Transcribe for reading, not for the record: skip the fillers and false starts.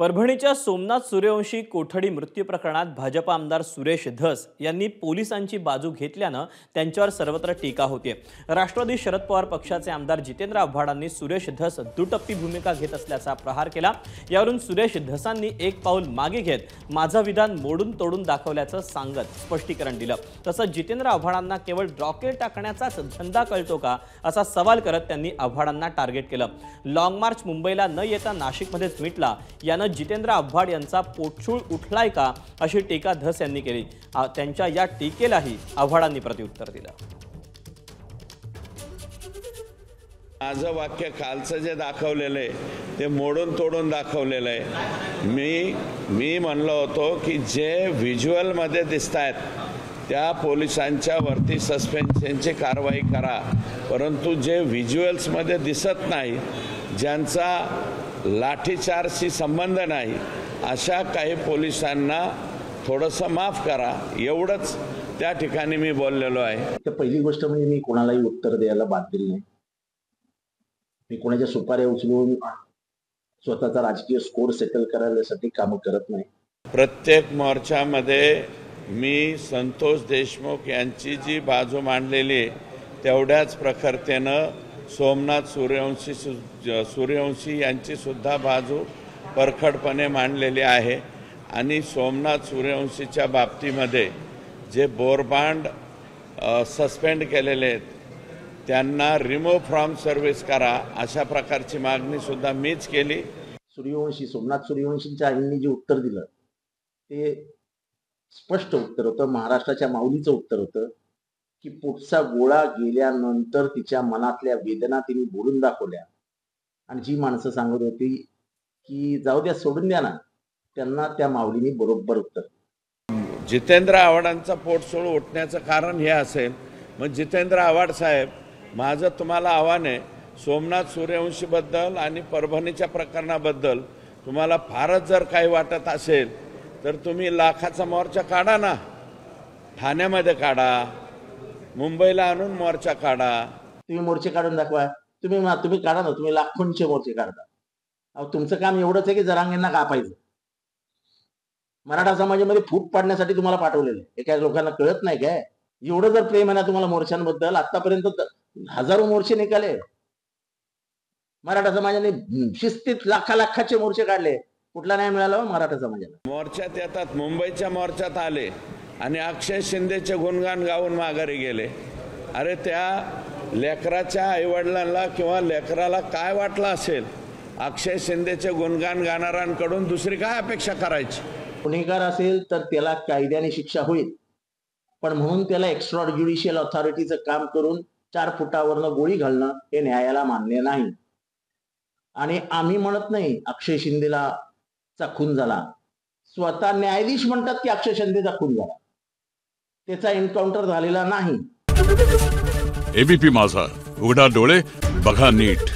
परभणीच्या सोमनाथ सूर्यवंशी कोठडी मृत्यू प्रकरणात भाजप आमदार सुरेश धस यांनी पोलिसांची बाजू घेतल्यानं त्यांच्यावर सर्वत्र टीका होते। राष्ट्रवादी शरद पवार पक्षाचे आमदार जितेंद्र आव्हाडांनी सुरेश धस दुटप्पी भूमिका घेत असल्याचा प्रहार केला। यावरून सुरेश धसांनी एक पाऊल मागे घेत माझं विधान मोडून तोडून दाखवल्याचं सांगत स्पष्टीकरण दिलं। तसंच जितेंद्र आव्हाडांना केवळ रॉकेट टाकण्याचाच धंदा कळतो का असा सवाल करत त्यांनी आव्हाडांना टार्गेट केलं। लॉंग मार्च मुंबईला न येता नाशिकमध्येच मिटला, यानं जितेंद्र आव्हाड यांचा पोटशूळ उठलाय का अशी टीका धस यांनी केली। त्यांच्या या टीकेलाही आव्हाडांनी प्रत्युत्तर दिलं। माझं वाक्य कालचं जे दाखवलेलं आहे ते मोडून तोडून दाखवलेलं आहे। मी म्हणलो होतो की जे व्हिज्युअल मध्ये दिसतायत त्या पोलिसांच्या वरती सस्पेन्शनची कारवाई करा, परंतु जे व्हिज्युअल्स मध्ये दिसत नाही, ज्यांचा लाठीचार्जशी संबंध नाही, अशा काही पोलिसांना थोडंसं माफ करा, एवढंच त्या ठिकाणी मी बोललेलो आहे। तर पहिली गोष्ट म्हणजे मी कोणालाही उत्तर द्यायला बांधील नाही। मी कोणाच्या सुपाऱ्या उचलून स्वतःचा राजकीय स्कोर सेटल करायसाठी काम करत नाही। प्रत्येक मोर्चामध्ये मी संतोष देशमुख यांची जी बाजू मांडलेली तेवढ्याच प्रखरतेनं सोमनाथ सूर्यवंशी यांची सुद्धा बाजू परखडपणे मांडलेली आहे। आणि सोमनाथ सूर्यवंशीच्या बाबतीमध्ये जे बोरबांड सस्पेंड केलेले आहेत त्यांना रिमूव्ह फ्रॉम सर्व्हिस करा, अशा प्रकारची मागणी सुद्धा मीच केली। सोमनाथ सूर्यवंशींच्या आईंनी जे उत्तर दिलं ते स्पष्ट उत्तर होतं, महाराष्ट्राच्या माऊलीचं उत्तर होतं की पोटचा गोळा गेल्यानंतर तिच्या मनातल्या वेदना तिने बोलून दाखवल्या। आणि जी माणसं सांगत होती की जाऊ द्या, सोडून द्या ना, त्यांना त्या माऊलीने बरोबर उत्तर। जितेंद्र आव्हाडांचा पोटसूळ उठण्याचं कारण हे असेल, मग जितेंद्र आव्हाड साहेब, माझं तुम्हाला आव्हान आहे, सोमनाथ सूर्यवंशीबद्दल आणि परभणीच्या प्रकरणाबद्दल तुम्हाला फारच जर काही वाटत असेल तर तुम्ही लाखाचा मोर्चा काढा ना, ठाण्यामध्ये काढा, मुंबईला आणून मोर्चा काढा। तुम्ही मोर्चे काढून दाखवा, तुम्ही काढा ना, तुम्ही लाखोंचे मोर्चे काढता। अहो, तुमचं काम एवढंच आहे की जरांगेंना कापायचं। मराठा समाजामध्ये फूट पाडण्यासाठी तुम्हाला पाठवलेलं आहे, हे काय लोकांना कळत नाही काय? एवढं जर प्रेम आहे ना तुम्हाला मोर्चांबद्दल, आतापर्यंत हजारो मोर्चे निघाले, मराठा समाजाने शिस्तीत लाखाचे मोर्चे काढले, कुठला नाही मिळाला मराठा समाजाला। मोर्चात येतात, मुंबईच्या मोर्चात आले आणि अक्षय शिंदेचे गुणगान गाऊन माघारी गेले। अरे, त्या लेकराच्या आईवडिलांना किंवा लेकराला काय वाटलं असेल, अक्षय शिंदेचे गुणगान गाणाऱ्यांकडून दुसरी काय अपेक्षा करायची? गुन्हेगार असेल तर त्याला कायद्याने शिक्षा होईल, पण म्हणून त्याला एक्स्ट्रा ज्युडिशियल ऑथॉरिटीचं काम करून 4 फुटावरनं गोळी घालणं हे न्यायाला मान्य नाही। आणि आम्ही म्हणत नाही अक्षय शिंदेला खून झाला, स्वतः न्यायाधीश म्हणतात की अक्षय शिंदेचा खून झाला, त्याचा एन्काउंटर झालेला नाही। एबीपी माझा, उघडा डोळे बघा नीट।